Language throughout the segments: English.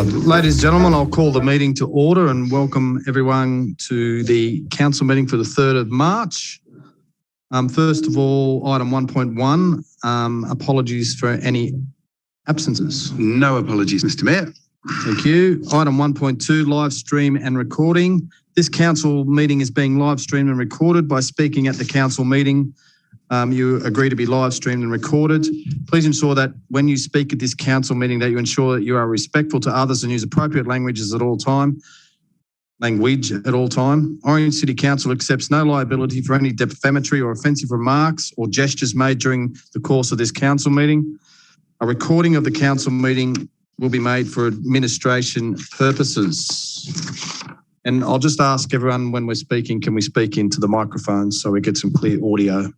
Ladies and gentlemen, I'll call the meeting to order and welcome everyone to the council meeting for the 3rd of March. First of all, item 1.1, apologies for any absences. No apologies, Mr. Mayor. Thank you. Item 1.2, live stream and recording. This council meeting is being live streamed and recorded. By speaking at the council meeting, you agree to be live streamed and recorded. Please ensure that when you speak at this council meeting that you ensure that you are respectful to others and use appropriate language at all time. Orange City Council accepts no liability for any defamatory or offensive remarks or gestures made during the course of this council meeting. A recording of the council meeting will be made for administration purposes. And I'll just ask everyone when we're speaking, can we speak into the microphones so we get some clear audio?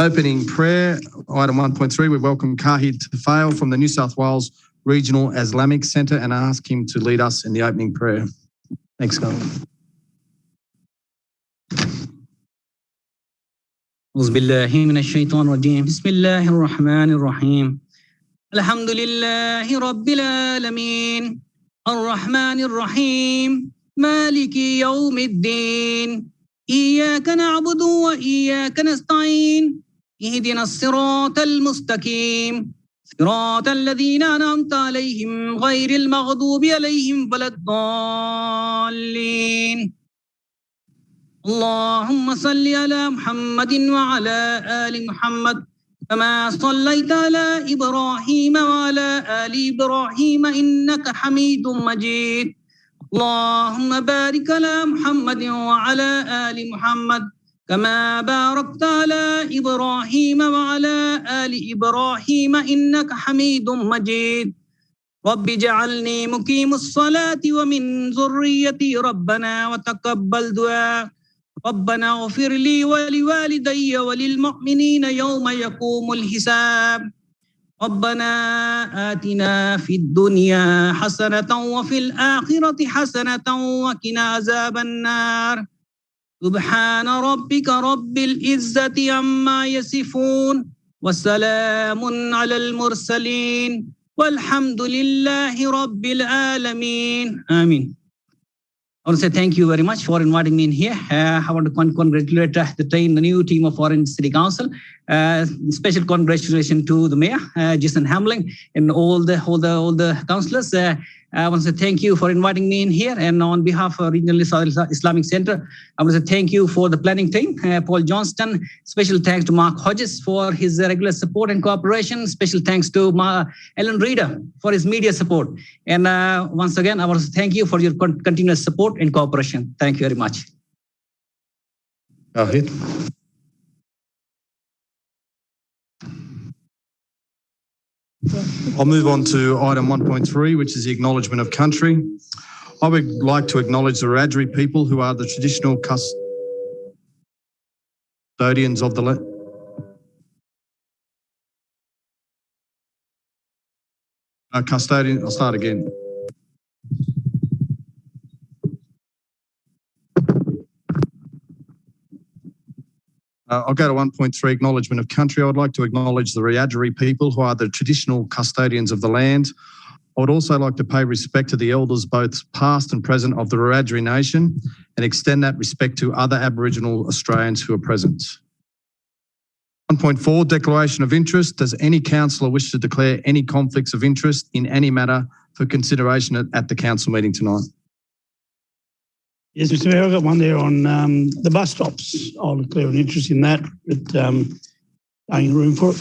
Opening prayer, item 1.3, we welcome Kahid Tafail from the New South Wales Regional Islamic Centre and ask him to lead us in the opening prayer. Thanks, Kahid. أعوذ بالله من الشيطان الرجيم بسم الله الرحمن الرحيم الحمد لله رب العالمين الرحمن الرحيم مالك يوم الدين إياك نعبد وإياك نستعين اهدنا الصراط المستقيم صراط الذين أنعمت عليهم غير المغضوب عليهم ولا الضالين اللهم صل على محمد وعلى آل محمد كما صليت على إبراهيم وعلى آل إبراهيم إنك حميد مجيد اللهم بارك على محمد وعلى آل محمد كما باركت على إبراهيم وعلى آل إبراهيم إنك حميد مجيد رب اجعلني مقيم الصلاة ومن ذريتي ربنا وتقبل دعاء ربنا اغفر لي ولوالدي وللمؤمنين يوم يقوم الحساب ربنا آتنا في الدنيا حسنة وفي الآخرة حسنة وقنا عذاب النار سبحان ربك رب العزة عما يصفون وسلام على المرسلين والحمد لله رب العالمين آمين. I want to say thank you very much for inviting me in here. I want to congratulate the new team of Orange City Council. Special congratulations to the Mayor, Jason Hamling, and all the councillors. I want to say thank you for inviting me in here. And on behalf of Regional Islamic Centre, I want to say thank you for the planning team, Paul Johnston. Special thanks to Mark Hodges for his regular support and cooperation. Special thanks to Ellen Reader for his media support. And once again, I want to thank you for your continuous support and cooperation. Thank you very much. Kahid. I'll move on to item 1.3, which is the acknowledgement of country. I would like to acknowledge the Wiradjuri people who are the traditional custodians of the land. I'll start again. I'll go to 1.3, acknowledgement of country. I would like to acknowledge the Wiradjuri people who are the traditional custodians of the land. I would also like to pay respect to the elders, both past and present, of the Wiradjuri nation and extend that respect to other Aboriginal Australians who are present. 1.4, declaration of interest. Does any councillor wish to declare any conflicts of interest in any matter for consideration at the council meeting tonight? Yes, Mr. Mayor, I've got one there on the bus stops. I'll declare an interest in that, but ain't room for it.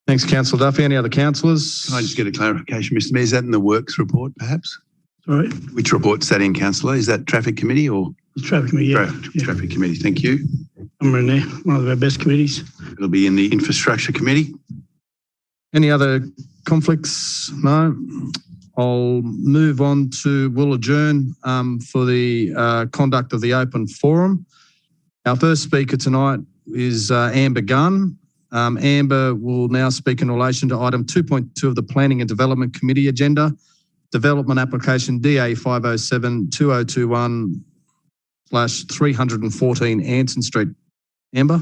Thanks, Councillor Duffy. Any other councillors? Can I just get a clarification, Mr. Mayor? Is that in the works report, perhaps? Sorry? Which report's that in, Councillor? Is that Traffic Committee or? The Traffic Committee, yeah. Traffic Committee, thank you. I'm in there, one of our best committees. It'll be in the Infrastructure Committee. Any other conflicts? No. I'll move on to, we'll adjourn for the conduct of the open forum. Our first speaker tonight is Amber Gunn. Amber will now speak in relation to item 2.2 of the Planning and Development Committee agenda, Development Application DA 507-2021/314 Anson Street. Amber,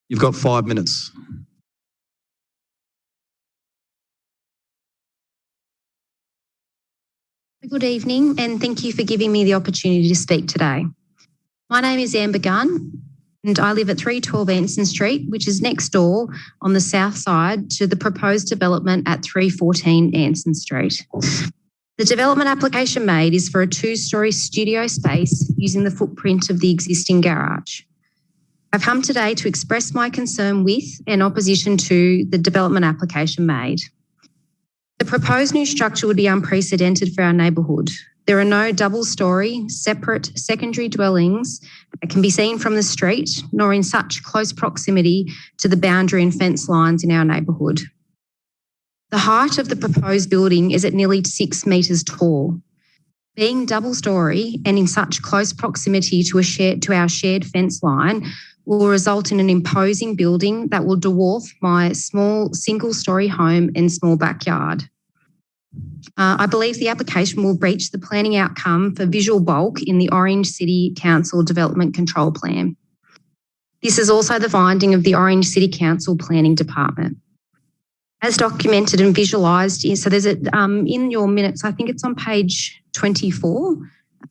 you've got 5 minutes. Good evening, and thank you for giving me the opportunity to speak today. My name is Amber Gunn, and I live at 312 Anson Street, which is next door on the south side to the proposed development at 314 Anson Street. The development application made is for a 2-storey studio space using the footprint of the existing garage. I've come today to express my concern with and opposition to the development application made. The proposed new structure would be unprecedented for our neighbourhood. There are no double-storey, separate secondary dwellings that can be seen from the street, nor in such close proximity to the boundary and fence lines in our neighbourhood. The height of the proposed building is at nearly 6 metres tall. Being double-storey and in such close proximity to our shared fence line will result in an imposing building that will dwarf my small single-storey home and small backyard. I believe the application will breach the planning outcome for visual bulk in the Orange City Council Development Control Plan. This is also the finding of the Orange City Council Planning Department. As documented and visualised, so there's in your minutes, I think it's on page 24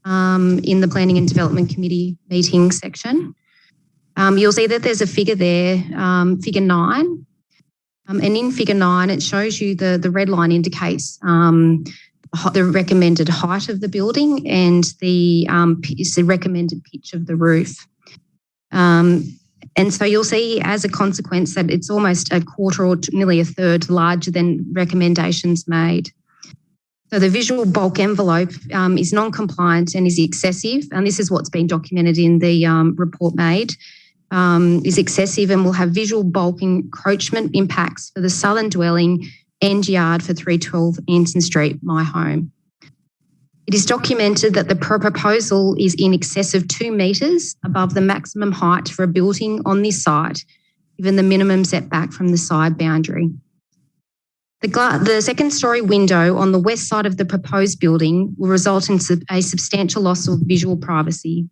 in the Planning and Development Committee meeting section. You'll see that there's a figure there, figure 9. And in figure 9, it shows you the red line indicates the recommended height of the building and the recommended pitch of the roof. And so you'll see as a consequence that it's almost a quarter or nearly a third larger than recommendations made. So the visual bulk envelope is non-compliant and is excessive, and this is what's been documented in the report made, is excessive and will have visual bulk encroachment impacts for the southern dwelling and yard for 312 Anson Street, my home. It is documented that the proposal is in excess of 2 metres above the maximum height for a building on this site, given the minimum setback from the side boundary. The second-storey window on the west side of the proposed building will result in a substantial loss of visual privacy.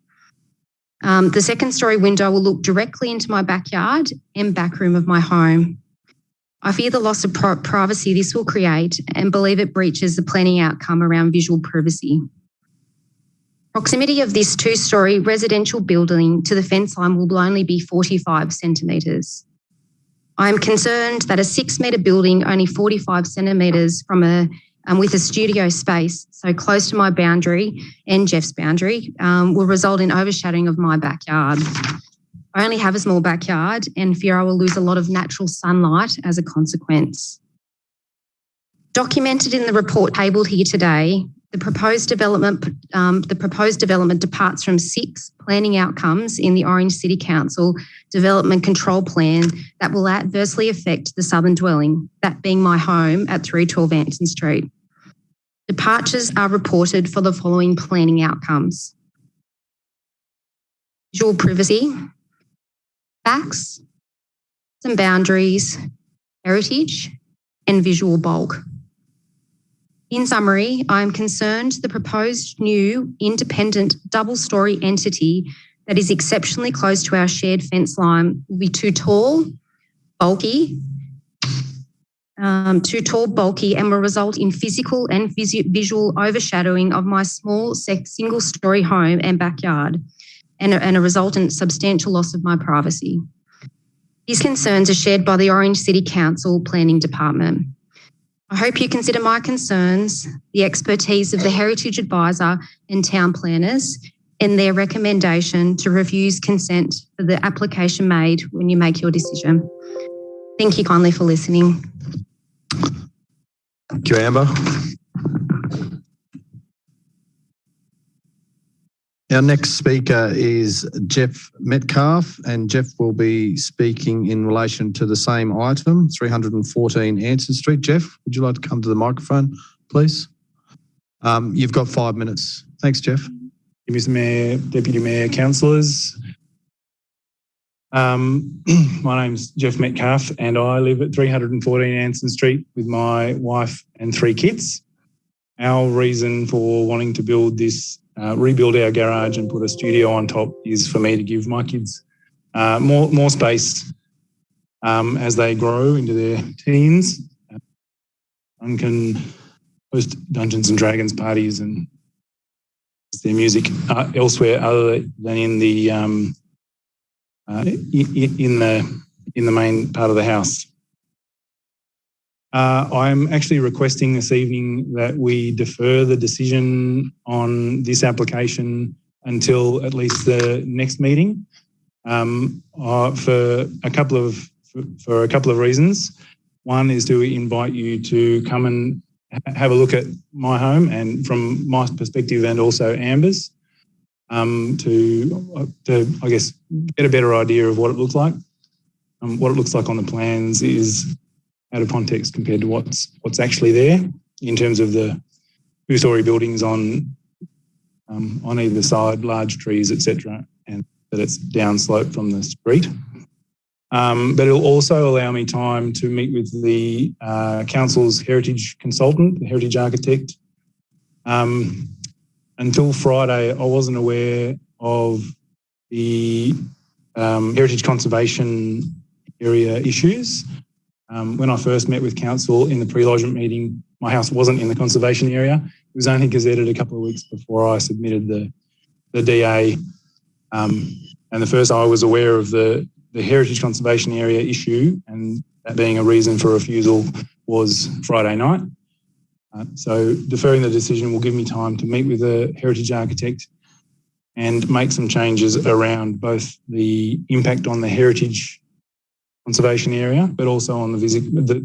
The second-storey window will look directly into my backyard and back room of my home. I fear the loss of privacy this will create and believe it breaches the planning outcome around visual privacy. Proximity of this 2-storey residential building to the fence line will only be 45 centimetres. I am concerned that a 6-metre building only 45 centimetres from with a studio space so close to my boundary and Jeff's boundary will result in overshadowing of my backyard. I only have a small backyard and fear I will lose a lot of natural sunlight as a consequence. Documented in the report tabled here today, the proposed development departs from 6 planning outcomes in the Orange City Council Development Control Plan that will adversely affect the southern dwelling, that being my home at 312 Anson Street. Departures are reported for the following planning outcomes: visual privacy, facts, some boundaries, heritage, and visual bulk. In summary, I am concerned the proposed new independent double-storey entity that is exceptionally close to our shared fence line will be too tall, bulky, and will result in physical and visual overshadowing of my small single-storey home and backyard, and a resultant substantial loss of my privacy. These concerns are shared by the Orange City Council Planning Department. I hope you consider my concerns, the expertise of the Heritage Advisor and town planners, and their recommendation to refuse consent for the application made when you make your decision. Thank you kindly for listening. Thank you, Amber. Our next speaker is Jeff Metcalf, and Jeff will be speaking in relation to the same item, 314 Anson Street. Jeff, would you like to come to the microphone, please? You've got 5 minutes. Thanks, Jeff. Mr Mayor, Deputy Mayor, Councillors. My name's Jeff Metcalf and I live at 314 Anson Street with my wife and 3 kids. Our reason for wanting to build this, rebuild our garage and put a studio on top is for me to give my kids more space as they grow into their teens. One can host Dungeons and Dragons parties and their music elsewhere other than in the main part of the house. I'm actually requesting this evening that we defer the decision on this application until at least the next meeting for a couple of reasons. One is to invite you to come and have a look at my home, and from my perspective and also Amber's, to I guess get a better idea of what it looks like. What it looks like on the plans is out of context compared to what's actually there in terms of the two-storey buildings on either side, large trees, etc., and that it's downslope from the street. But it'll also allow me time to meet with the council's heritage consultant, the heritage architect. Until Friday, I wasn't aware of the heritage conservation area issues. When I first met with council in the pre-lodgement meeting, my house wasn't in the conservation area. It was only gazetted a couple of weeks before I submitted the DA. And the first I was aware of the heritage conservation area issue, and that being a reason for refusal, was Friday night. So deferring the decision will give me time to meet with a heritage architect and make some changes around both the impact on the heritage conservation area, but also on the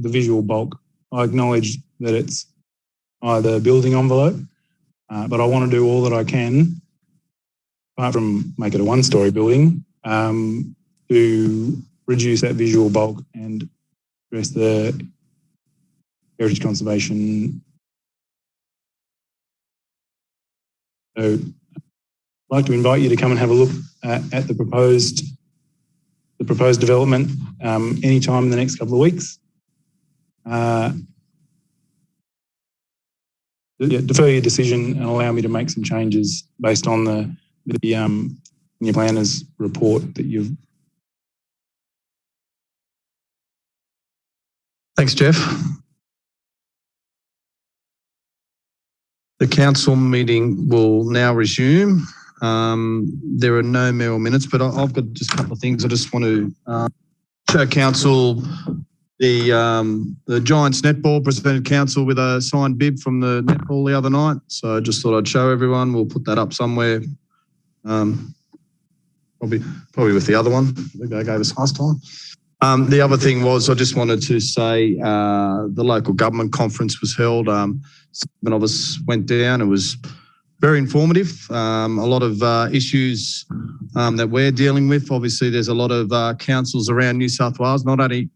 visual bulk. I acknowledge that it's either building envelope, but I want to do all that I can, apart from make it a one-storey building, to reduce that visual bulk and address the heritage conservation. So I'd like to invite you to come and have a look at the proposed development anytime in the next couple of weeks. Defer your decision and allow me to make some changes based on the senior planner's report that you've. Thanks, Jeff. The council meeting will now resume. There are no mayoral minutes, but I've got just a couple of things. I just want to show council the Giants netball presented council with a signed bib from the netball the other night. So I just thought I'd show everyone. We'll put that up somewhere. Probably with the other one. I think they gave us last time. The other thing was I just wanted to say the local government conference was held. Some of us went down. It was very informative. A lot of issues that we're dealing with. Obviously, there's a lot of councils around New South Wales, not only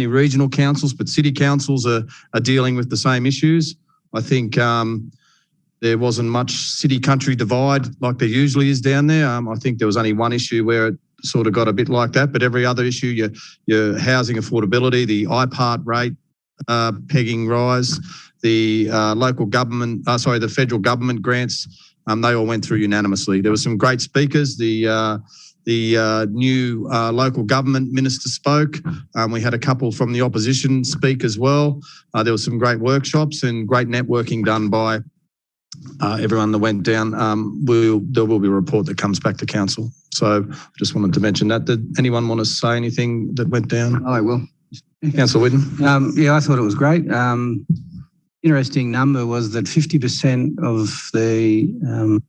regional councils, but city councils are dealing with the same issues. I think there wasn't much city-country divide like there usually is down there. I think there was only one issue where it sort of got a bit like that, but every other issue, your housing affordability, the IPART rate pegging rise, the the federal government grants, they all went through unanimously. There were some great speakers. The new local government minister spoke. We had a couple from the opposition speak as well. There were some great workshops and great networking done by everyone that went down. There will be a report that comes back to council. So I just wanted to mention that. Did anyone want to say anything that went down? I will. Councillor Whitten? Yeah, I thought it was great. Interesting number was that 50% of the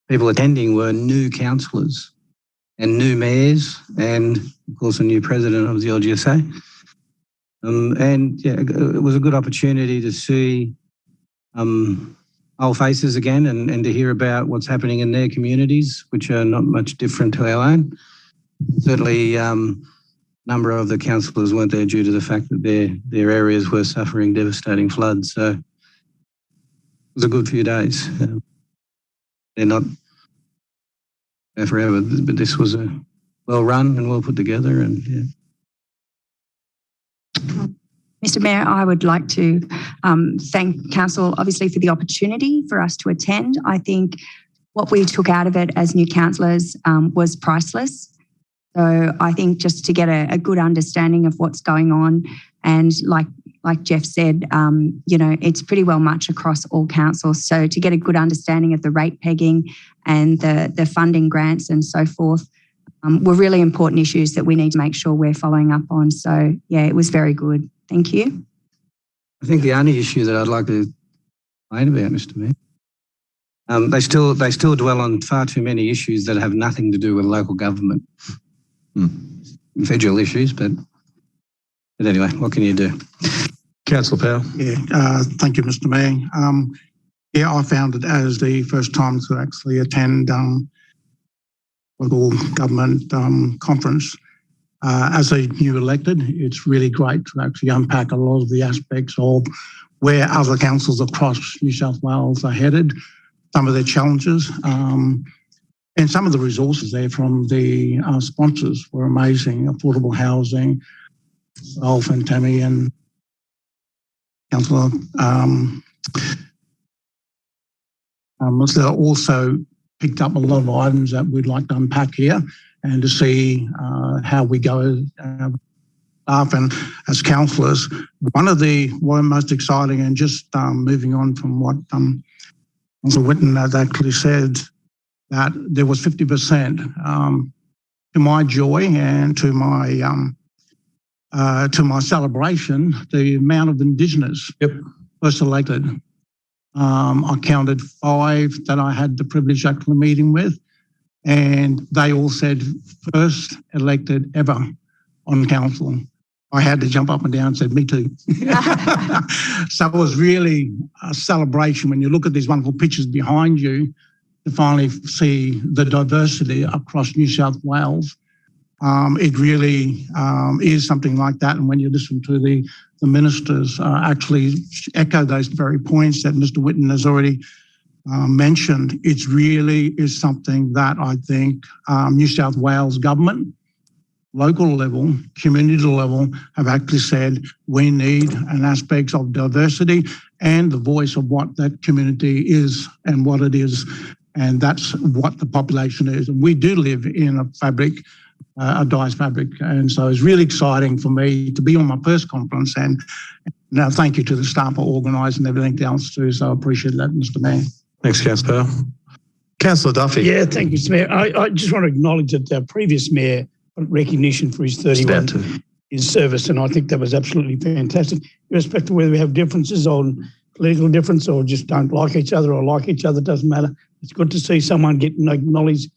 people attending were new councillors and new mayors and, of course, a new president of the LGSA. And yeah, it was a good opportunity to see old faces again and to hear about what's happening in their communities, which are not much different to our own. Certainly, number of the councillors weren't there due to the fact that their areas were suffering devastating floods. So it was a good few days. They're not there forever, but this was a well run and well put together. And yeah. Mr. Mayor, I would like to thank Council, obviously, for the opportunity for us to attend. I think what we took out of it as new councillors was priceless. So I think just to get a good understanding of what's going on, and like like Jeff said, it's pretty well much across all councils. So to get a good understanding of the rate pegging and the funding grants and so forth were really important issues that we need to make sure we're following up on. So, yeah, it was very good. Thank you. I think the only issue that I'd like to complain about, Mr. Mayor, they still dwell on far too many issues that have nothing to do with local government. Federal issues, but anyway, what can you do? Councillor Powell. Yeah, thank you, Mr. Mayor. I found it as the first time to actually attend local government conference. As a new elected, it's really great to actually unpack a lot of the aspects of where other councils across New South Wales are headed, some of their challenges, and some of the resources there from the sponsors were amazing. Affordable housing, Alf and Tammy and Councillor also picked up a lot of items that we'd like to unpack here and to see how we go staff and as councillors. One of the most exciting, and just moving on from what Councillor Whitten has actually said, that there was 50%. To my joy and to my celebration, the amount of Indigenous first elected. I counted 5 that I had the privilege of actually meeting with, and they all said first elected ever on council. I had to jump up and down and said, me too. So it was really a celebration when you look at these wonderful pictures behind you to finally see the diversity across New South Wales. It really is something like that. And when you listen to the ministers actually echo those very points that Mr. Whitten has already mentioned, it really is something that I think New South Wales government, local level, community level, have actually said we need an aspect of diversity and the voice of what that community is and what it is. And that's what the population is. And we do live in a fabric, a diverse fabric. And so it's really exciting for me to be on my first conference. And now thank you to the staff for organising everything else too. So I appreciate that, Mr. Mayor. Thanks, Councillor Powell. Councillor Duffy. Yeah, thank you, Mr. Mayor. I just want to acknowledge that our previous mayor got recognition for his 31 years service, and I think that was absolutely fantastic. Irrespective of whether we have differences on political difference or just don't like each other or like each other, doesn't matter. It's good to see someone getting acknowledged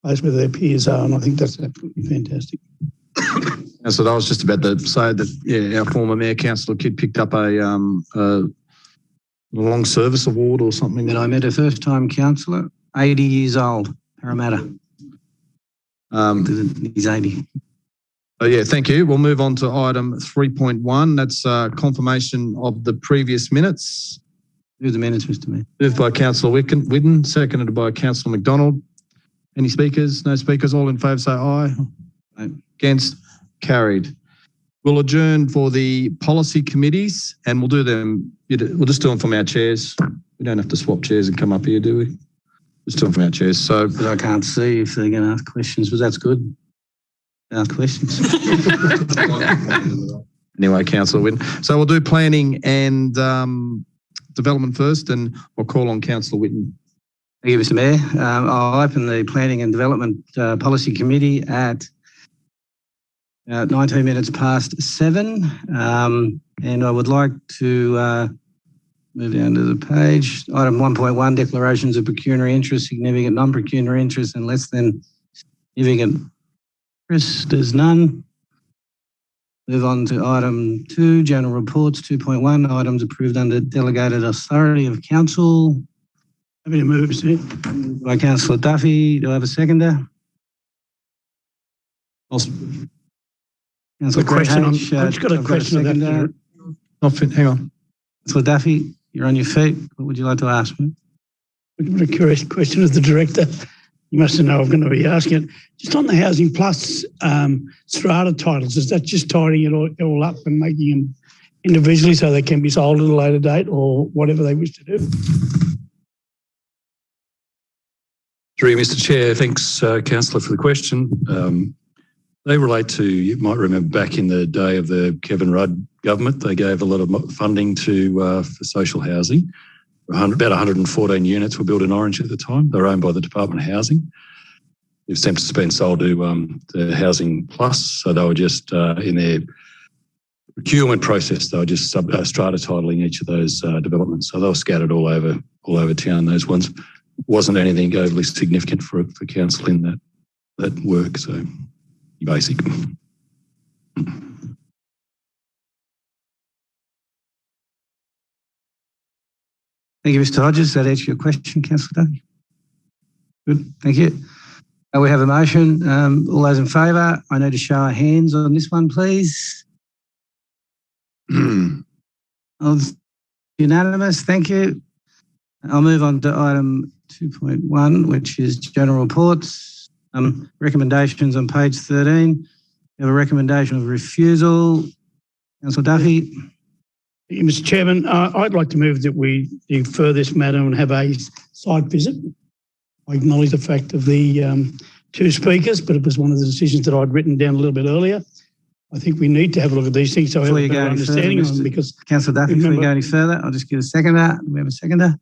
as where their peers are, and I think that's absolutely fantastic. So I was just about to say that, our former Mayor, Councillor Kidd, picked up a long service award or something. That I met a first-time councillor, 80 years old, Parramatta. He's 80. Oh, yeah, thank you. We'll move on to item 3.1. That's confirmation of the previous minutes. Move the minutes, Mr. Mayor. Moved by Councillor Whitten, seconded by Councillor McDonald. Any speakers? No speakers. All in favour say aye. Aye. Against? Carried. We'll adjourn for the policy committees and we'll do them. We'll just do them from our chairs. We don't have to swap chairs and come up here, do we? Just do them from our chairs. So, but I can't see if they're going to ask questions, but that's good. Ask questions. Anyway, Councillor Whitten. So we'll do planning and development first, and we'll call on Councillor Whitten. Thank you, Mr. Mayor. I'll open the Planning and Development Policy Committee at 19 minutes past 7. And I would like to move down to the page. Item 1.1, declarations of pecuniary interest, significant non-pecuniary interest, and less than significant interest. There's none. Move on to item 2, general reports. 2.1, items approved under delegated authority of council. Happy to move, sir. By Councillor Duffy. Do I have a seconder? Councillor question on, I've just got a question of that. Hang on. Councillor Duffy, you're on your feet. What would you like to ask me? What a curious question of the director. You must know I'm going to be asking it. Just on the Housing Plus strata titles, is that just tidying it all up and making them individually so they can be sold at a later date or whatever they wish to do? Through you, Mr. Chair. Thanks, Councillor, for the question. They relate to, you might remember back in the day of the Kevin Rudd government. They gave a lot of funding to for social housing. About 114 units were built in Orange at the time. They were owned by the Department of Housing. They've since been sold to the Housing Plus, so they were just in their procurement process. They were just strata titling each of those developments. So they were scattered all over town. Those ones wasn't anything overly significant for council in that work. So basic. Thank you, Mr. Hodges. That answers your question, Councillor Duffy? Good, thank you. We have a motion. All those in favour, I need a show of hands on this one, please. Unanimous, thank you. I'll move on to item 2.1, which is general reports. Recommendations on page 13. We have a recommendation of refusal. Councillor Duffy. Mr. Chairman, I'd like to move that we defer this matter and have a site visit. I acknowledge the fact of the two speakers, but it was one of the decisions that I'd written down a little bit earlier. I think we need to have a look at these things so I have a better understanding of them. Because Councillor Duffy, before you go any further, I'll just get a seconder. Do we have a seconder?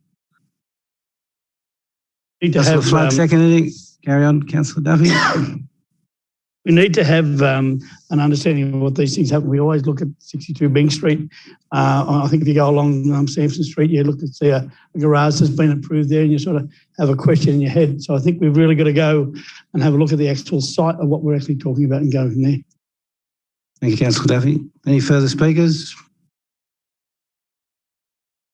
Councillor Flood seconding. Carry on, Councillor Duffy. We need to have an understanding of what these things happen. We always look at 62 Byng Street. I think if you go along Sampson Street, you look to see a garage that's been approved there and you sort of have a question in your head. So I think we've really got to go and have a look at the actual site of what we're actually talking about and go from there. Thank you, Councillor Duffy. Any further speakers?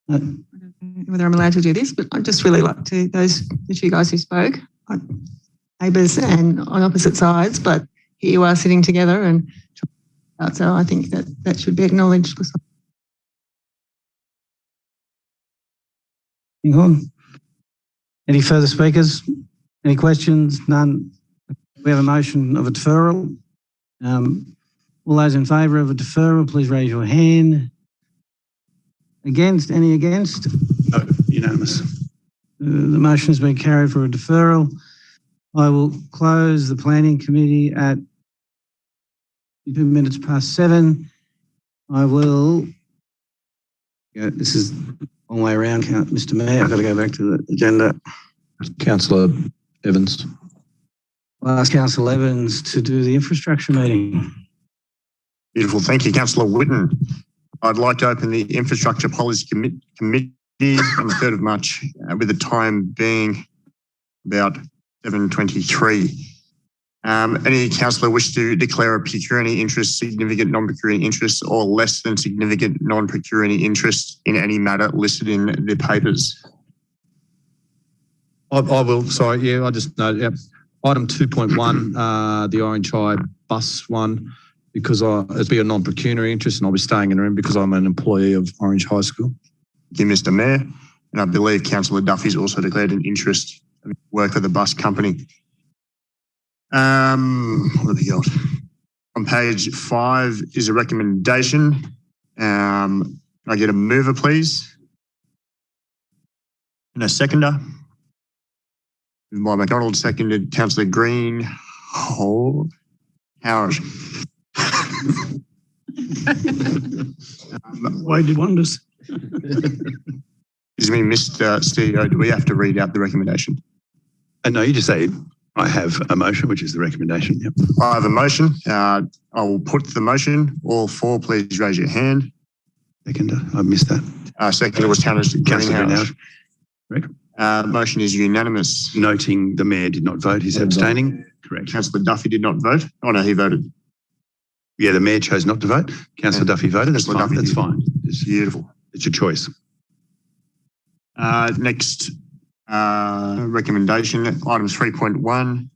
I don't know whether I'm allowed to do this, but I'd just really like to, the two guys who spoke, neighbours and on opposite sides, but here you are sitting together and so I think that should be acknowledged. Hang on. Any further speakers? Any questions? None. We have a motion of a deferral. All those in favour of a deferral, please raise your hand. Against? Any against? No, unanimous. The motion has been carried for a deferral. I will close the planning committee at 2 minutes past 7. I will, this is a long way around, Mr. Mayor. I've got to go back to the agenda. Councillor Evans. I'll ask Councillor Evans to do the infrastructure meeting. Beautiful. Thank you, Councillor Whitten. I'd like to open the Infrastructure Policy Committee on the 3rd of March with the time being about 7:23. Any councillor wish to declare a pecuniary interest, significant non-pecuniary interest, or less than significant non-pecuniary interest in any matter listed in the papers? I will. Sorry, yeah, I just know. Yep. Item 2.1, the Orange High bus one, because it'd be a non-pecuniary interest, and I'll be staying in the room because I'm an employee of Orange High School. Thank you, Mr. Mayor. And I believe Councillor Duffy's also declared an interest in work for the bus company. What have we got? On page 5 is a recommendation. Can I get a mover, please? And a seconder. Moved by McDonald, seconded Councillor Green. Oh, Howard. Why did wonders? Excuse me, Mr. CEO, do we have to read out the recommendation? No, you just say, I have a motion, which is the recommendation. Yep. I have a motion. I will put the motion. All four, please raise your hand. Seconder, I missed that. Seconder was Councillor Greenhouse. Correct. Motion is unanimous. Noting the Mayor did not vote, he's abstaining. Correct. Councillor Duffy did not vote. Oh no, he voted. Yeah, the Mayor chose not to vote. Councillor Duffy voted. That's fine. That's fine. It's beautiful. It's your choice. Next recommendation, items 3.1,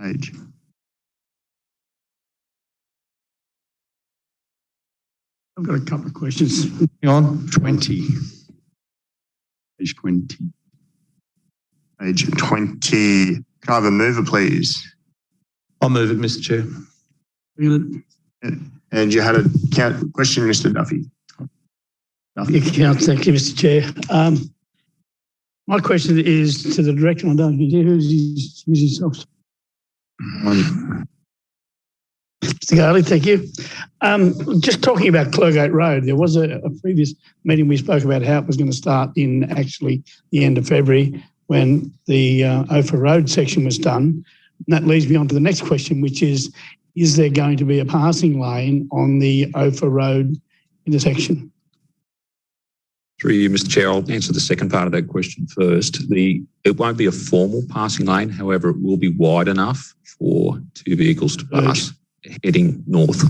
page. I've got a couple of questions. Hang on. 20. Page 20. Page 20. Can I have a mover, please? I'll move it, Mr. Chair. And you had a question, Mr. Duffy. Thank you, Mr. Chair. My question is to the director. I don't know who's himself. Mr. Garley, thank you. Just talking about Clergate Road, there was a previous meeting we spoke about how it was going to start in actually the end of February when the Ophir Road section was done. And that leads me on to the next question, which is there going to be a passing lane on the Ophir Road intersection? Through you, Mr. Chair, I'll answer the second part of that question first. It won't be a formal passing lane, however, it will be wide enough for two vehicles to pass heading north.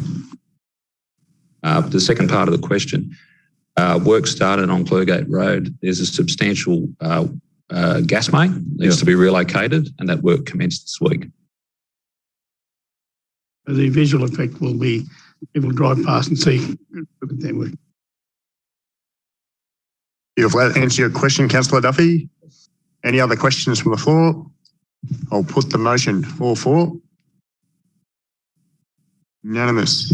The second part of the question, work started on Clergate Road. There's a substantial gas main that needs to be relocated, and that work commenced this week. The visual effect will be people drive past and see their work. Beautiful. That answer your question, Councillor Duffy. Any other questions from the floor? I'll put the motion 4-4. Unanimous.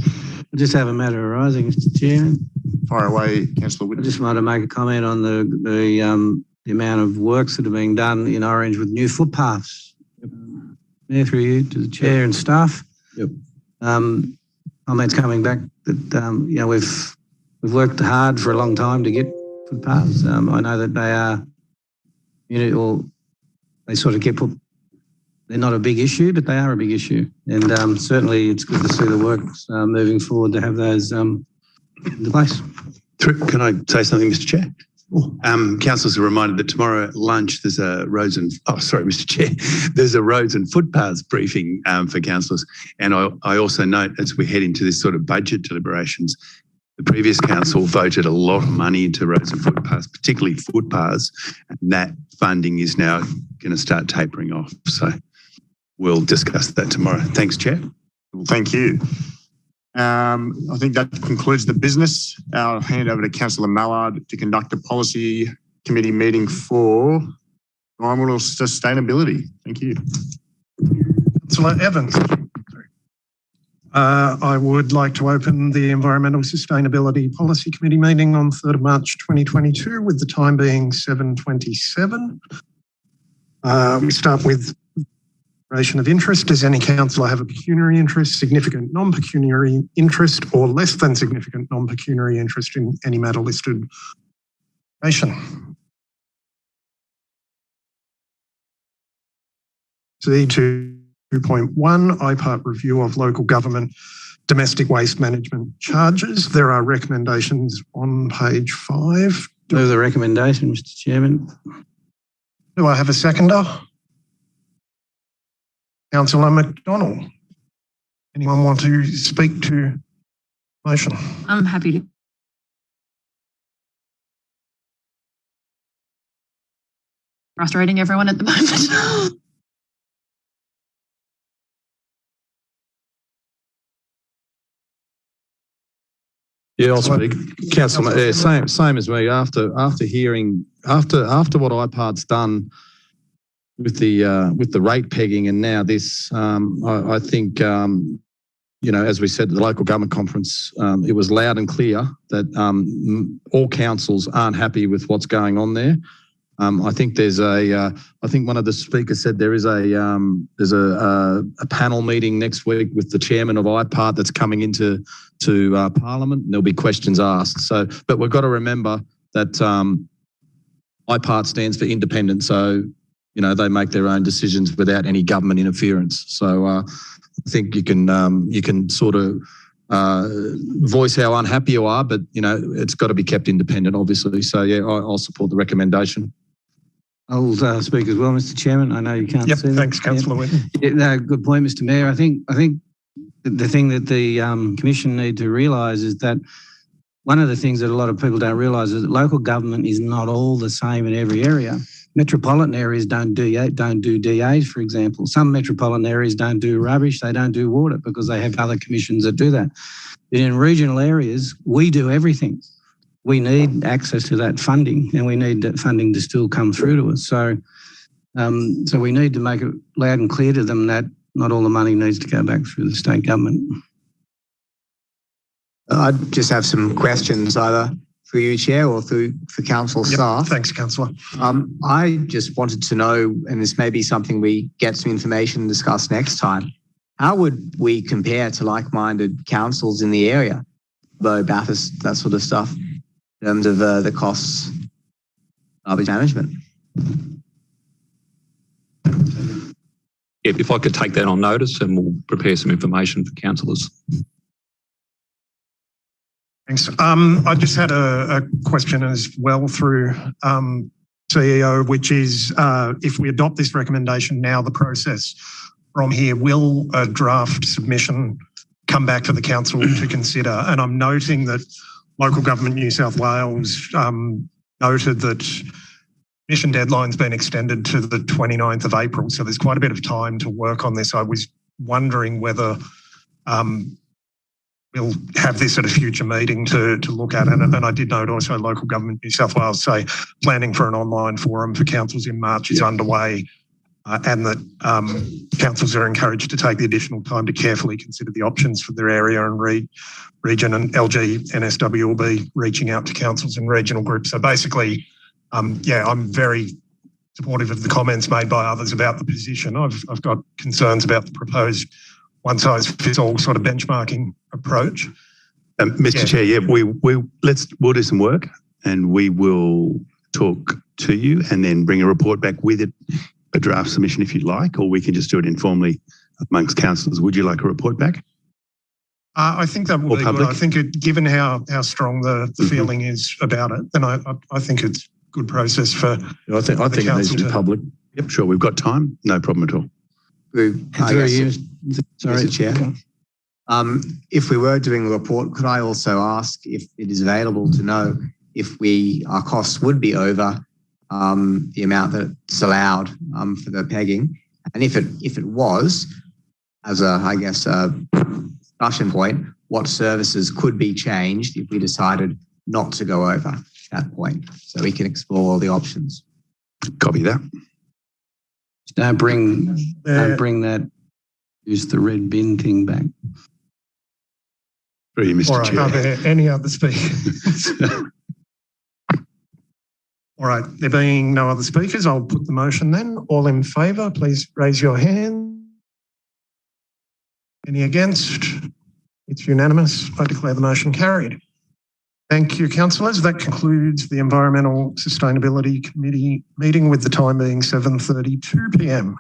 I just have a matter arising, Mr. Chairman. Fire away, Councillor Whitten. I just want to make a comment on the amount of works that are being done in Orange with new footpaths. Mayor, through you to the chair and staff. Yep. Comments coming back that you know we've worked hard for a long time to get footpaths. I know that they are, they sort of get put. They're not a big issue, but they are a big issue, and certainly it's good to see the works moving forward to have those into place. Can I say something, Mr. Chair? Councillors are reminded that tomorrow at lunch there's a Mr. Chair, there's a roads and footpaths briefing for councillors. And I also note as we head into this sort of budget deliberations, the previous council voted a lot of money into roads and footpaths, particularly footpaths, and that funding is now going to start tapering off. So we'll discuss that tomorrow. Thanks, Chair. Thank you. I think that concludes the business. I'll hand over to Councillor Mallard to conduct a policy committee meeting for environmental sustainability. Thank you. Councillor Evans. I would like to open the Environmental Sustainability Policy Committee meeting on 3rd of March 2022 with the time being 7:27. We start with declaration of interest. Does any councillor have a pecuniary interest, significant non-pecuniary interest, or less than significant non-pecuniary interest in any matter listed? C2.1, IPART review of local government domestic waste management charges. There are recommendations on page 5. Move the recommendation, Mr. Chairman. Do I have a seconder? Councillor McDonald. Anyone want to speak to motion? I'm happy to. Frustrating everyone at the moment. Yeah, I'll speak. Councillor, yeah, same as me. After what IPART's done with the rate pegging and now this, I think as we said at the local government conference, it was loud and clear that all councils aren't happy with what's going on there. I think there's I think one of the speakers said there's a panel meeting next week with the chairman of IPART that's coming into Parliament, and there'll be questions asked. So, but we've got to remember that IPART stands for independent. So, they make their own decisions without any government interference. So, I think you can sort of voice how unhappy you are, but it's got to be kept independent, obviously. So, yeah, I'll support the recommendation. I'll speak as well, Mr. Chairman. I know you can't see that. Thanks, Councillor Whitten. Yeah, no, good point, Mr. Mayor. I think the thing that the Commission need to realise is that one of the things that a lot of people don't realise is that local government is not all the same in every area. Metropolitan areas don't do DAs, for example. Some metropolitan areas don't do rubbish, they don't do water because they have other commissions that do that. But in regional areas, we do everything. We need access to that funding, and we need that funding to still come through to us. So we need to make it loud and clear to them that not all the money needs to go back through the state government. I just have some questions either for you, Chair, or for council staff. Thanks, Councillor. I just wanted to know, and this may be something we get some information and discuss next time, how would we compare to like-minded councils in the area, though Bathurst, that sort of stuff, in terms of the costs of garbage management? If I could take that on notice, and we'll prepare some information for councillors. Thanks. I just had a question as well through CEO, which is if we adopt this recommendation now, the process from here, will a draft submission come back to the council to consider? And I'm noting that Local Government New South Wales noted that submission deadline's been extended to the 29th of April. So there's quite a bit of time to work on this. I was wondering whether we'll have this at a future meeting to look at it. And I did note also Local Government New South Wales say planning for an online forum for councils in March is underway, and that councils are encouraged to take the additional time to carefully consider the options for their area and region, and LG NSW will be reaching out to councils and regional groups. So basically, I'm very supportive of the comments made by others about the position. I've got concerns about the proposed one-size-fits-all sort of benchmarking approach. Mr. Chair, we'll do some work, and we will talk to you and then bring a report back with it, a draft submission if you'd like, or we can just do it informally amongst councillors. Would you like a report back? I think that would be good. I think given how strong the feeling is about it, then I think it's a good process for I think it needs to be public. Yep, sure. We've got time. No problem at all. Mr. Chair. If we were doing a report, could I also ask if it is available to know if our costs would be over the amount that's allowed for the pegging, and if it was, as a discussion point, what services could be changed if we decided not to go over that point, so we can explore all the options. Copy that. Don't bring that. Use the red bin thing back. Through you, Mr. All right. Chair. Are there any other speakers? All right. There being no other speakers, I'll put the motion then. All in favour, please raise your hand. Any against? It's unanimous. I declare the motion carried. Thank you, councillors. That concludes the Environmental Sustainability Committee meeting with the time being 7:32 p.m.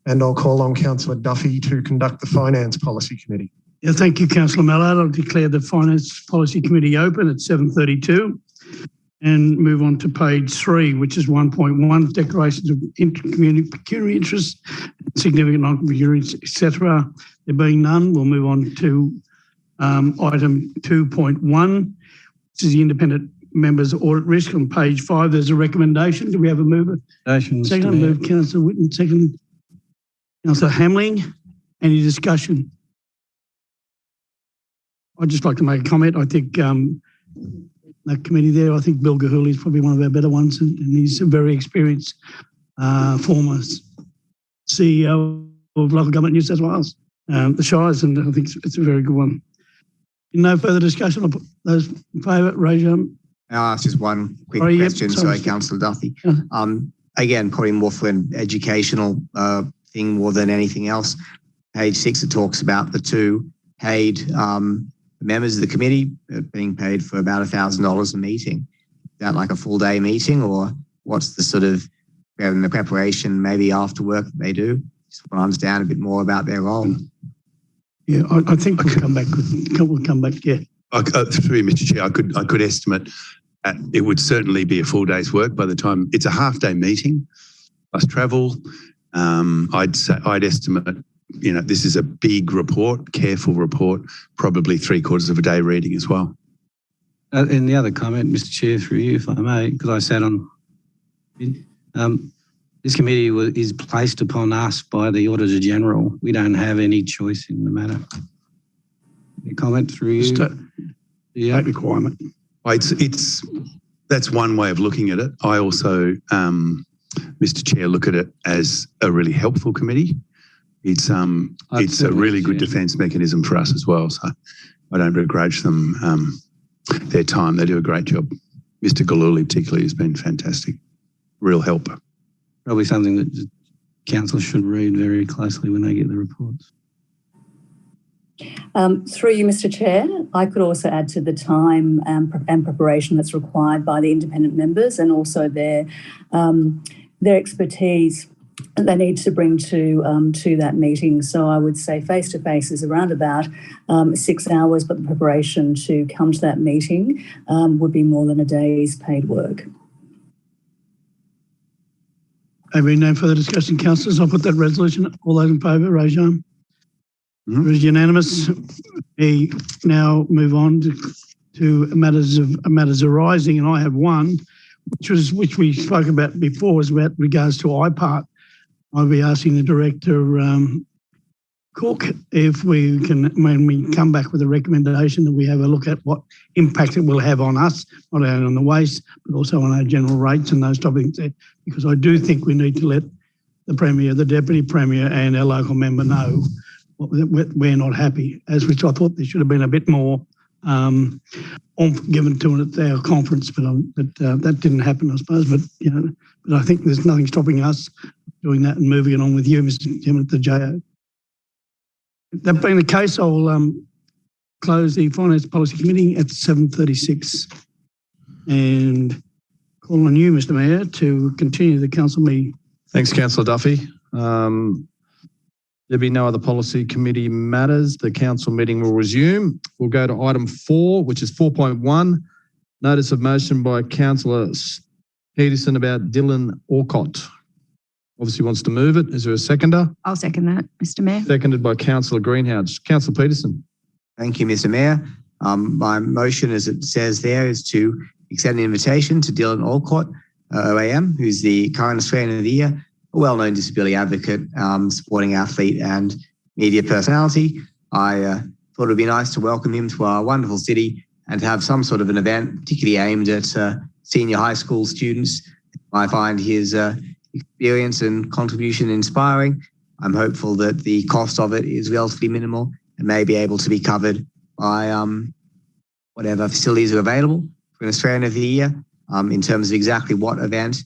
And I'll call on Councillor Duffy to conduct the Finance Policy Committee. Yeah, thank you, Councillor Mallard. I'll declare the Finance Policy Committee open at 7:32 and move on to page 3, which is 1.1, declarations of pecuniary interest, significant non-pecuniary, etc. There being none, we'll move on to item 2.1. This is the independent members audit risk on page 5. There's a recommendation. Do we have a mover? Second, move Councillor Whitten. Second, Councillor Hamling. Any discussion? I'd just like to make a comment. I think that committee there, I think Bill Gahuli is probably one of our better ones, and he's a very experienced former CEO of Local Government New South Wales, the Shires, and I think it's a very good one. No further discussion. I'll put those in favour. Raise your hand. I'll ask just one quick question. Sorry, Councillor Duffy. Again, probably more for an educational thing more than anything else. Page 6, it talks about the 2 paid members of the committee being paid for about $1,000 a meeting. Is that like a full day meeting, or what's the sort of the preparation maybe after work that they do? Just want to understand a bit more about their role. Yeah, I think we'll come back. We'll come back. Yeah. Through you, Mr. Chair, I could estimate it would certainly be a full day's work by the time it's a half-day meeting plus travel. I'd estimate. This is a big report, careful report, probably 3/4 of a day reading as well. And the other comment, Mr. Chair, through you, if I may, because I sat on. This committee is placed upon us by the Auditor General. We don't have any choice in the matter. Any comment through you? Yeah, requirement. That's one way of looking at it. I also, Mr. Chair, look at it as a really helpful committee. It's a really good defence mechanism for us as well. So I don't begrudge them their time. They do a great job. Mr. Gahuli particularly has been fantastic. Real helper. Probably something that council should read very closely when they get the reports. Through you, Mr. Chair, I could also add to the time and preparation that's required by the independent members, and also their expertise they need to bring to that meeting. So I would say face-to-face is around about 6 hours, but the preparation to come to that meeting would be more than a day's paid work. Having no further discussion, councillors, I'll put that resolution. All those in favour, raise your arm. It is unanimous. We now move on to matters arising, and I have one, which we spoke about before, was about regards to IPART. I'll be asking the Director, Cook, if we can, when we come back with a recommendation, that we have a look at what impact it will have on us, not only on the waste, but also on our general rates and those topics there, because I do think we need to let the Premier, the Deputy Premier and our local member know we're not happy, as which I thought there should have been a bit more given to it at our conference, but that didn't happen, I suppose. But but I think there's nothing stopping us doing that and moving it on with you, Mr. Chairman, at the JO. That being the case, I'll close the Finance Policy Committee at 7:36 and call on you, Mr. Mayor, to continue the council meeting. Thanks, Councillor Duffy. There'll be no other policy committee matters. The council meeting will resume. We'll go to item 4, which is 4.1, notice of motion by Councillor Peterson about Dylan Orcott. Obviously wants to move it. Is there a seconder? I'll second that, Mr. Mayor. Seconded by Councillor Greenhouse. Councillor Peterson. Thank you, Mr. Mayor. My motion, as it says there, is to extend an invitation to Dylan Orcott, OAM, who's the current Australian of the Year, a well-known disability advocate, sporting athlete and media personality. I thought it would be nice to welcome him to our wonderful city and to have some sort of an event, particularly aimed at senior high school students. I find his experience and contribution inspiring. I'm hopeful that the cost of it is relatively minimal and may be able to be covered by whatever facilities are available for an Australian of the Year. In terms of exactly what event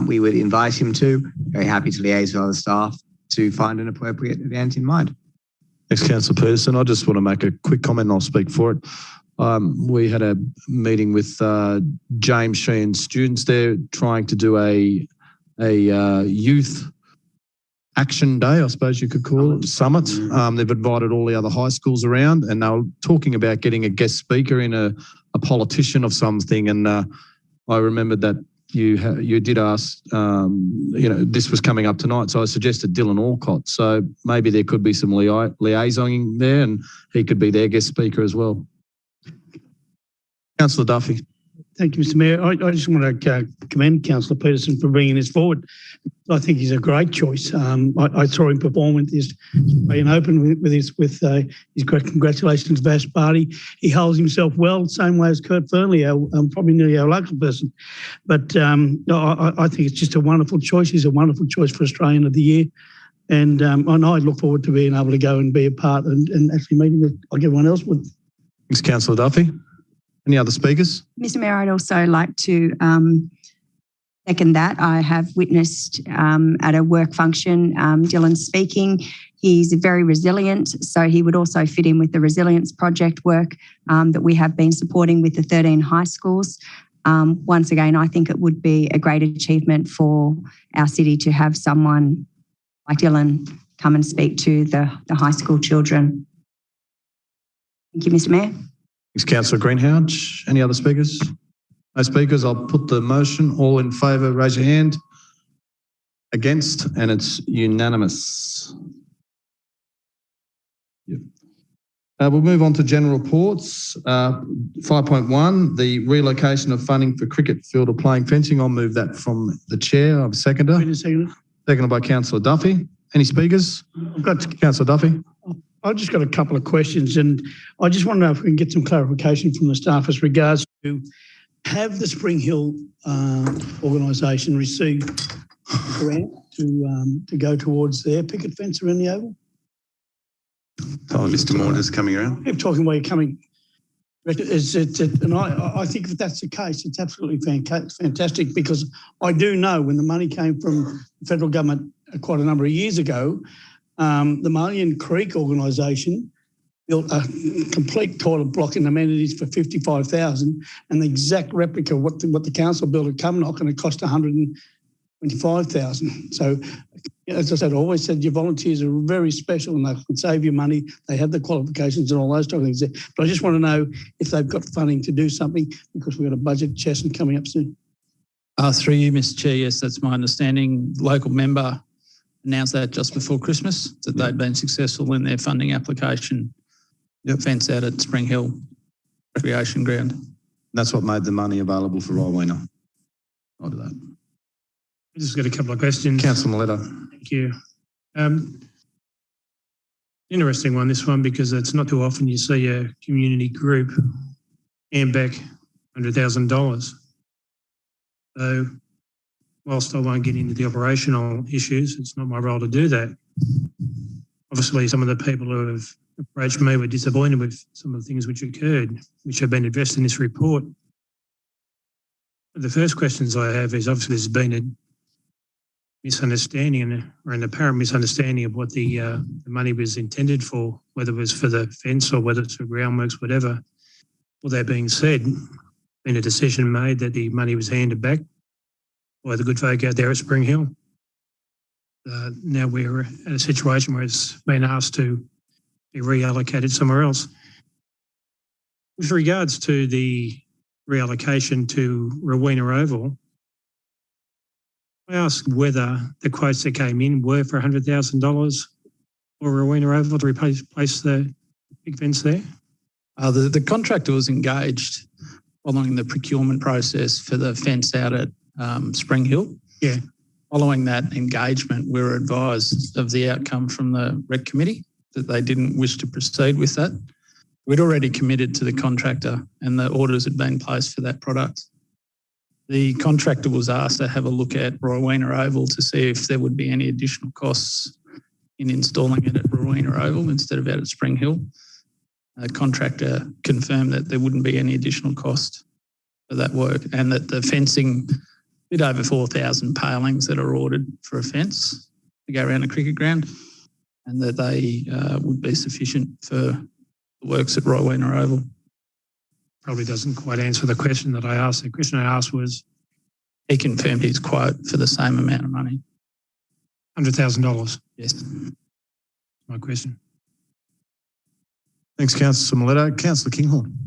we would invite him to, very happy to liaise with other staff to find an appropriate event in mind. Thanks, Councillor Peterson. I just want to make a quick comment and I'll speak for it. We had a meeting with James Sheehan students there trying to do a youth action day, I suppose you could call it, summit. They've invited all the other high schools around and they were talking about getting a guest speaker in a politician of something. And I remembered that you did ask, this was coming up tonight, so I suggested Dylan Orcott. So maybe there could be some liaisoning there and he could be their guest speaker as well. Councillor Duffy. Thank you, Mr. Mayor. I just want to commend Councillor Peterson for bringing this forward. I think he's a great choice. I saw him perform with his being open with his great congratulations to Vash Party. He holds himself well, same way as Kurt Fernley, probably nearly our local person. But I think it's just a wonderful choice. He's a wonderful choice for Australian of the Year. And I look forward to being able to go and be a part and actually meeting with like everyone else would. Thanks, Councillor Duffy. Any other speakers? Mr. Mayor, I'd also like to second that. I have witnessed at a work function Dylan speaking. He's very resilient, so he would also fit in with the Resilience Project work that we have been supporting with the 13 high schools. Once again, I think it would be a great achievement for our city to have someone like Dylan come and speak to the high school children. Thank you, Mr. Mayor. Thanks, Councillor Greenhouse. Any other speakers? No speakers. I'll put the motion. All in favour, raise your hand. Against, and it's unanimous. Yep. We'll move on to general reports. 5.1, the relocation of funding for cricket field or playing fencing. I'll move that from the chair. I'm a seconder. Seconded by Councillor Duffy. Any speakers? I've got Councillor Duffy. I've just got a couple of questions and I just want to know if we can get some clarification from the staff as regards to have the Spring Hill organisation received a grant to go towards their picket fence around the Oval? Oh, Mr. Maunders coming around. Keep talking where you're coming. And I think if that's the case, it's absolutely fantastic because I do know when the money came from the federal government quite a number of years ago, the Mullion Creek organisation built a complete toilet block and amenities for $55,000, and the exact replica of what the council built at Cumnock, and it cost $125,000. So, as I said, I always said your volunteers are very special and they can save you money. They have the qualifications and all those type of things. But I just want to know if they've got funding to do something, because we've got a budget session coming up soon. Through you, Mr. Chair, yes, that's my understanding. Local member announced that just before Christmas, that they'd been successful in their funding application. Fence out at Spring Hill Recreation Ground. That's what made the money available for Rowena. I'll do that. I just got a couple of questions. Councillor Maletta. Thank you. Interesting one, this one, because it's not too often you see a community group hand back $100,000. So whilst I won't get into the operational issues, it's not my role to do that. Obviously, some of the people who have approached me were disappointed with some of the things which occurred, which have been addressed in this report. The first questions I have is, obviously there's been a misunderstanding or an apparent misunderstanding of what the money was intended for, whether it was for the fence or whether it's for groundworks, whatever. All that being said, been a decision made that the money was handed back by the good folk out there at Spring Hill. Now we're at a situation where it's been asked to be reallocated somewhere else. With regards to the reallocation to Rowena Oval, I asked whether the quotes that came in were for $100,000 for Rowena Oval to replace the big fence there. The contractor was engaged following the procurement process for the fence out at Spring Hill. Yeah. Following that engagement, we were advised of the outcome from the Rec Committee, that they didn't wish to proceed with that. We'd already committed to the contractor and the orders had been placed for that product. The contractor was asked to have a look at Rowena Oval to see if there would be any additional costs in installing it at Rowena Oval instead of out at Spring Hill. The contractor confirmed that there wouldn't be any additional cost for that work, and that the fencing, a bit over 4,000 palings that are ordered for a fence to go around a cricket ground, and that they would be sufficient for the works at Rowena Oval. Probably doesn't quite answer the question that I asked. The question I asked was... He confirmed his quote for the same amount of money. $100,000? Yes. My question. Thanks, Councillor Maletta. Councillor Kinghorn.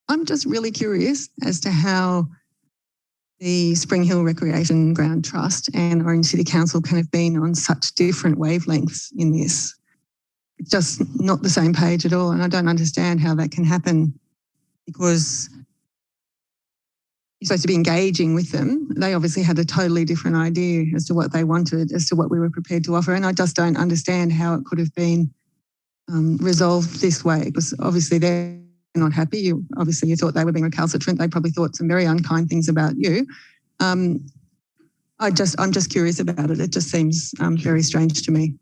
I'm just really curious as to how the Spring Hill Recreation Ground Trust and Orange City Council can have been on such different wavelengths in this. It's just not the same page at all, and I don't understand how that can happen, because you're supposed to be engaging with them. They obviously had a totally different idea as to what they wanted, as to what we were prepared to offer, and I just don't understand how it could have been resolved this way, because obviously they're not happy. You thought they were being recalcitrant. They probably thought some very unkind things about you. I'm just curious about it. It just seems very strange to me.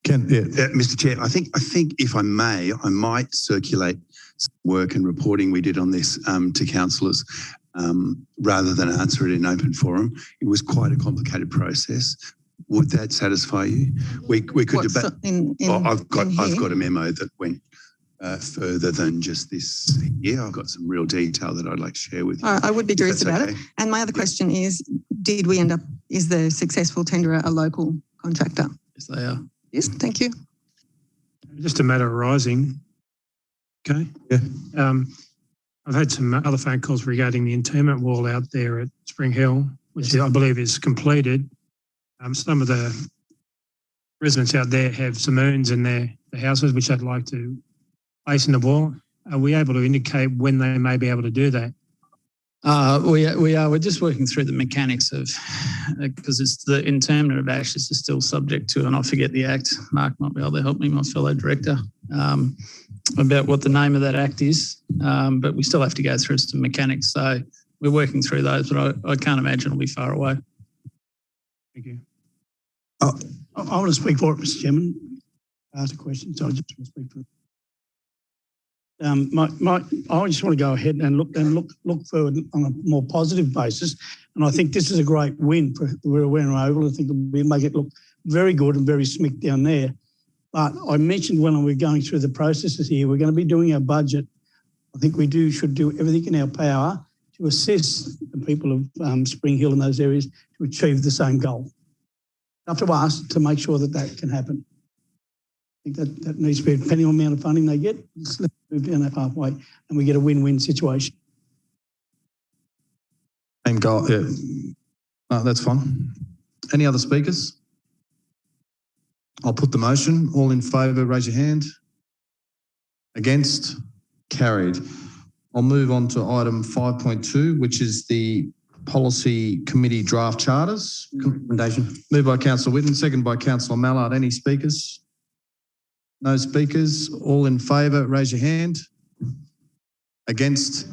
Mr. Chair, I think if I may, I might circulate some work and reporting we did on this to councillors rather than answer it in open forum. It was quite a complicated process. Would that satisfy you? We could debate. I've got a memo that went further than just this year. I've got some real detail that I'd like to share with you. I would be curious about it. And my other question is, is the successful tenderer a local contractor? Yes, they are. Yes, thank you. Just a matter arising. Okay. Yeah. I've had some other phone calls regarding the interment wall out there at Spring Hill, which I believe is completed. Some of the residents out there have some urns in their houses which they'd like to place in the wall. Are we able to indicate when they may be able to do that? We are. We're just working through the mechanics of, because it's the interment of ashes is still subject to, and I forget the act. Mark might be able to help me, my fellow director, about what the name of that act is. But we still have to go through some mechanics. So we're working through those, but I can't imagine it'll be far away. Thank you. I want to speak for it, Mr. Chairman. I asked a question, so I just want to speak for it. I just want to go ahead and look forward on a more positive basis, and I think this is a great win for Rowena Oval. I think it'll make it look very good and very smick down there. But I mentioned when we were going through the processes here, we're going to be doing our budget. I think we should do everything in our power to assist the people of Spring Hill and those areas to achieve the same goal. Up to us to make sure that can happen. I think that needs to be, depending on the amount of funding they get, let's move down that pathway and we get a win-win situation. Same goal, yeah. No, that's fine. Any other speakers? I'll put the motion. All in favour, raise your hand. Against? Carried. I'll move on to item 5.2, which is the Policy Committee Draft Charters. Recommendation. Moved by Councillor Whitten, second by Councillor Mallard. Any speakers? No speakers. All in favour, raise your hand. Against?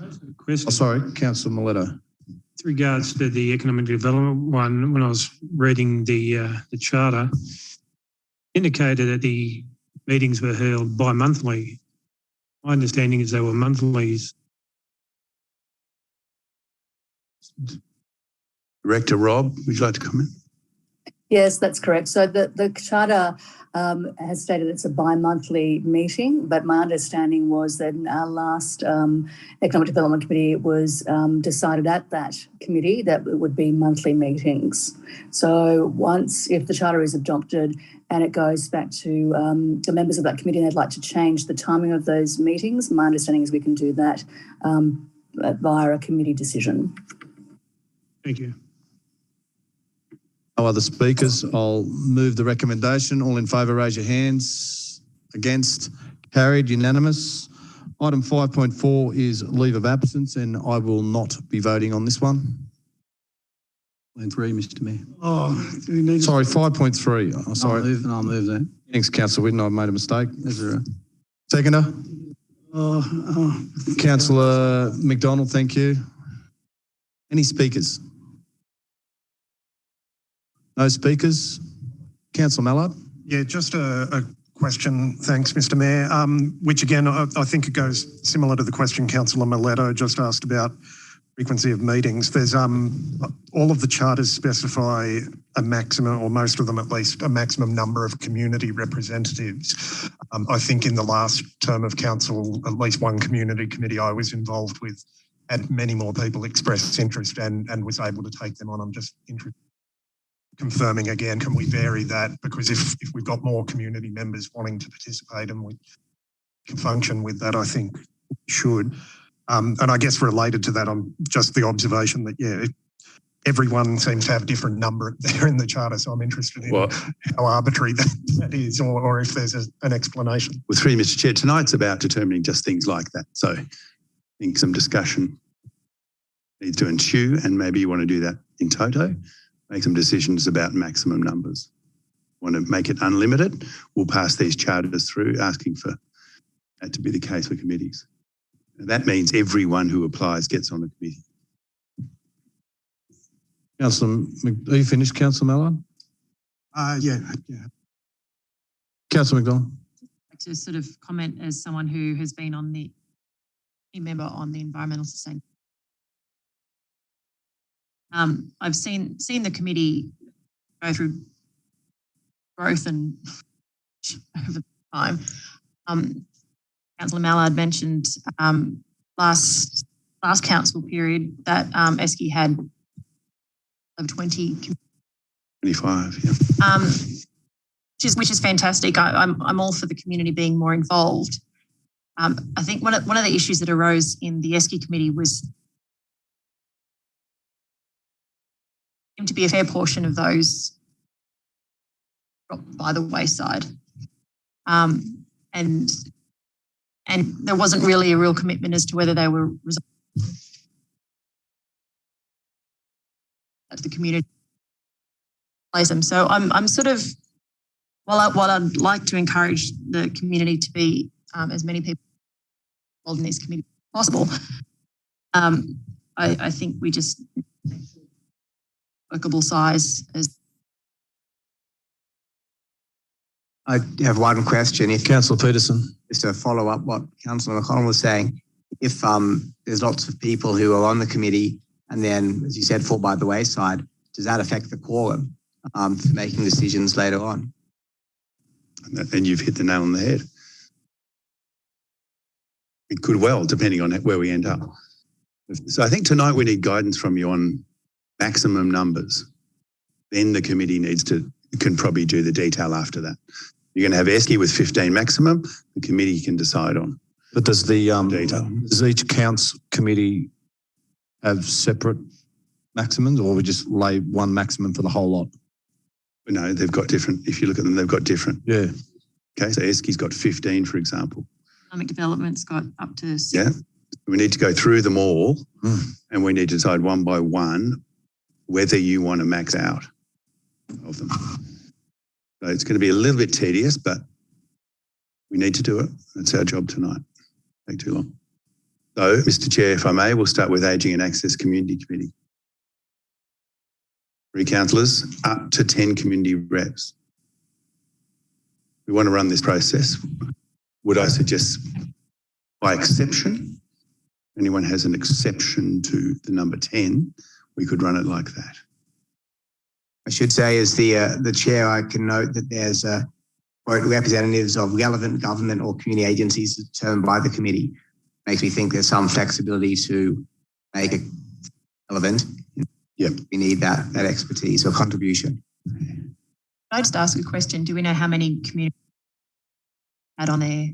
Sorry, Councillor Miletto. With regards to the economic development one, when I was reading the charter, indicated that the meetings were held bi-monthly. My understanding is they were monthlies. Director Rob, would you like to comment? Yes, that's correct. So the charter has stated it's a bi-monthly meeting, but my understanding was that in our last Economic Development Committee, it was decided at that committee that it would be monthly meetings. So if the charter is adopted and it goes back to the members of that committee and they'd like to change the timing of those meetings, my understanding is we can do that via a committee decision. Thank you. No other speakers. I'll move the recommendation. All in favour, raise your hands. Against? Carried. Unanimous. Item 5.4 is leave of absence, and I will not be voting on this one. 5.3, Mr. Mayor. Sorry, 5.3. Oh, sorry. I'll move that. Thanks, Councillor Whitten. I've made a mistake. Seconder? Councillor McDonald, thank you. Any speakers? No speakers. Councillor Mallard? Yeah, just a question, thanks, Mr. Mayor, which again, I think it goes similar to the question Councillor Miletto just asked about frequency of meetings. There's all of the charters specify a maximum, or most of them at least, a maximum number of community representatives. I think in the last term of council, at least one community committee I was involved with had many more people express interest and was able to take them on. I'm just interested. Confirming again, can we vary that? Because if we've got more community members wanting to participate and we can function with that, I think we should. And I guess related to that, I'm just the observation that, yeah, everyone seems to have a different number there in the charter. So I'm interested in how arbitrary that is, or if there's an explanation. Well, through Mr. Chair, tonight's about determining just things like that. So I think some discussion needs to ensue, and maybe you want to do that in toto. Make some decisions about maximum numbers. Want to make it unlimited? We'll pass these charters through asking for that to be the case for committees. That means everyone who applies gets on the committee. Councillor, are you finished, Councillor Mallard? Yeah. Councillor McDonald. To sort of comment as someone who has been on the member on the environmental sustainability. I've seen the committee go through growth and over time. Councillor Mallard mentioned last council period that ESCI had of 20. 25, yeah. Which is fantastic. I'm all for the community being more involved. I think one of the issues that arose in the ESCI committee was to be a fair portion of those dropped by the wayside. And there wasn't really a real commitment as to whether they were resolved at the community plays them. So I'm sort of, while I'd like to encourage the community to be as many people involved in these committees as possible, I think we just workable size as. I have one question. If Councillor Peterson. Just to follow up what Councillor McConnell was saying, if there's lots of people who are on the committee and then, as you said, fall by the wayside, does that affect the quorum for making decisions later on? And you've hit the nail on the head. It could well, depending on where we end up. So I think tonight we need guidance from you on maximum numbers. Then the committee can probably do the detail after that. You're going to have Esky with 15 maximum. The committee can decide on. But does the detail. Does each council committee have separate maximums, or we just lay one maximum for the whole lot? No, they've got different. If you look at them, they've got different. Yeah. Okay, so Esky's got 15, for example. Economic development's got up to 6. Yeah. We need to go through them all and we need to decide one by one whether you want to max out of them. So it's going to be a little bit tedious, but we need to do it. That's our job tonight. Take too long. So, Mr. Chair, if I may, we'll start with Ageing and Access Community Committee. 3 councillors, up to 10 community reps. We want to run this process. Would I suggest by exception, if anyone has an exception to the number 10, we could run it like that. I should say, as the chair, I can note that there's quote, representatives of relevant government or community agencies determined by the committee. Makes me think there's some flexibility to make it relevant. Yep. We need that expertise or contribution. Can I just ask a question? Do we know how many communities had on their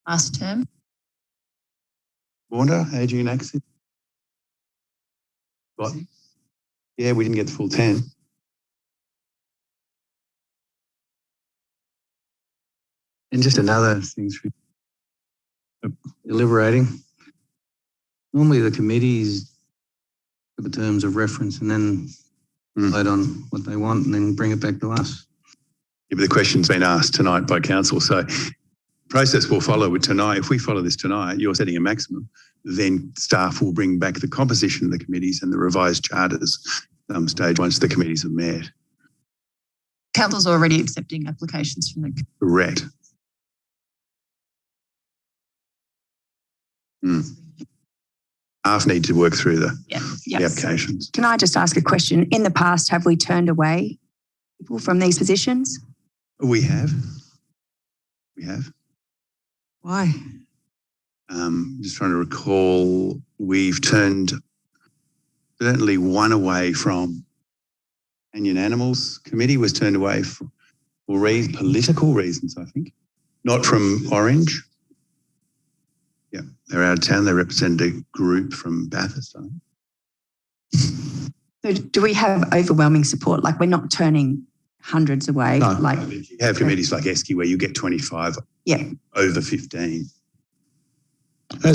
last term? Wanda, Ageing and Access? What? Yeah, we didn't get the full 10. And just another thing through deliberating. Normally the committees for the terms of reference and then vote on what they want and then bring it back to us. Yeah, but the question's been asked tonight by council. So process will follow with tonight. If we follow this tonight, you're setting a maximum, then staff will bring back the composition of the committees and the revised charters some stage once the committees are met. Council's already accepting applications from the... Correct. Staff need to work through the applications. Can I just ask a question? In the past, have we turned away people from these positions? We have. We have. Why? Just trying to recall, we've turned certainly one away from Companion Animals Committee was turned away for political reasons, I think. Not from Orange. Yeah, they're out of town. They represent a group from Bathurst, I think. So do we have overwhelming support? Like, we're not turning hundreds away? No, like you have committees like Esky where you get 25 over 15. There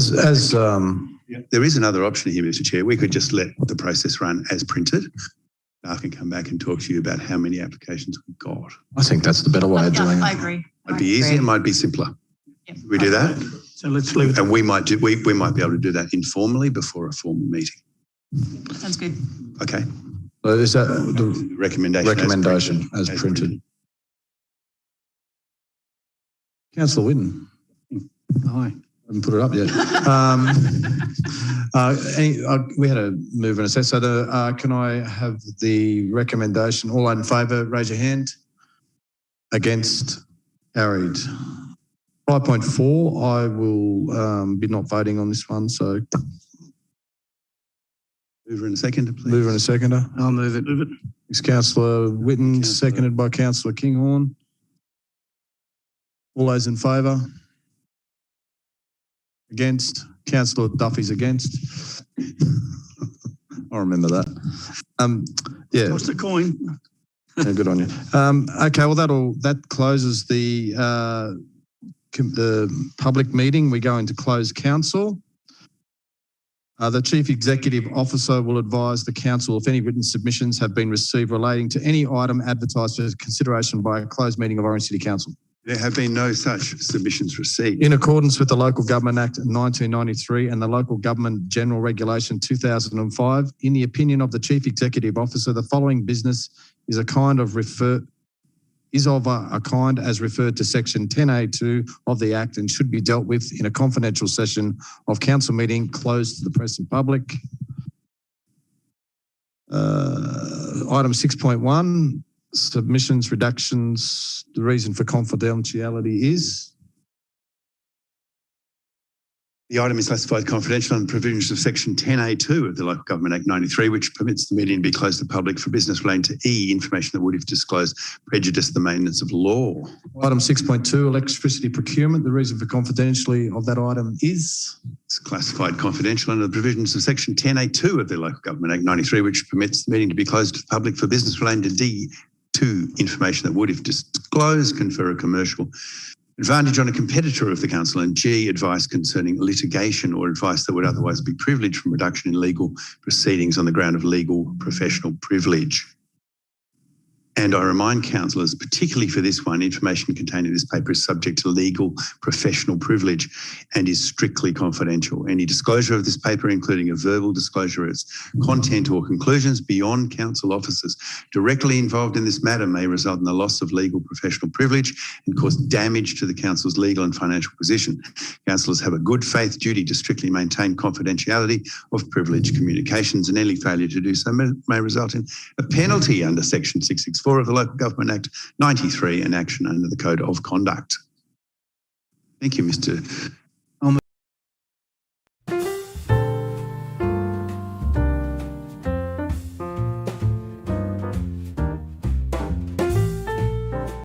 is another option here, Mr. Chair. We could just let the process run as printed. Staff can come back and talk to you about how many applications we've got. I think that's the better way of doing it. I agree. Might be easier, might be simpler. Yep. We do that? So let's leave it. And we might be able to do that informally before a formal meeting. Sounds good. Okay. So is that the recommendation as printed? Councillor Whitten. Hi. I haven't put it up yet. We had a move and a set. So can I have the recommendation? All in favour, raise your hand. Against? Carried. 5.4, I will be not voting on this one. So mover and a seconder, please. Mover and a seconder. I'll move it. It's Councillor Whitten, seconded by Councillor Kinghorn. All those in favour? Against? Councillor Duffy's against. I remember that. Yeah. What's the coin? Yeah, good on you. Okay, well that closes the public meeting. We go into closed council. The Chief Executive Officer will advise the Council if any written submissions have been received relating to any item advertised for consideration by a closed meeting of Orange City Council. There have been no such submissions received. In accordance with the Local Government Act 1993 and the Local Government General Regulation 2005, in the opinion of the Chief Executive Officer, the following business is a kind as referred to Section 10A2 of the Act and should be dealt with in a confidential session of council meeting closed to the press and public. Item 6.1, submissions, reductions. The reason for confidentiality is? The item is classified confidential under the provisions of Section 10A2 of the Local Government Act 93, which permits the meeting to be closed to the public for business relating to E, information that would, if disclosed, prejudice the maintenance of law. Item 6.2, electricity procurement. The reason for confidentiality of that item is? It's classified confidential under the provisions of Section 10A2 of the Local Government Act 93, which permits the meeting to be closed to the public for business relating to D2, information that would, if disclosed, confer a commercial advantage on a competitor of the council, and G, advice concerning litigation or advice that would otherwise be privileged from reduction in legal proceedings on the ground of legal professional privilege. And I remind councillors, particularly for this one, information contained in this paper is subject to legal professional privilege and is strictly confidential. Any disclosure of this paper, including a verbal disclosure of its content or conclusions beyond council officers directly involved in this matter, may result in the loss of legal professional privilege and cause damage to the council's legal and financial position. Councillors have a good faith duty to strictly maintain confidentiality of privileged communications, and any failure to do so may result in a penalty under Section 664 of the Local Government Act 93 and action under the Code of Conduct. Thank you, Mr.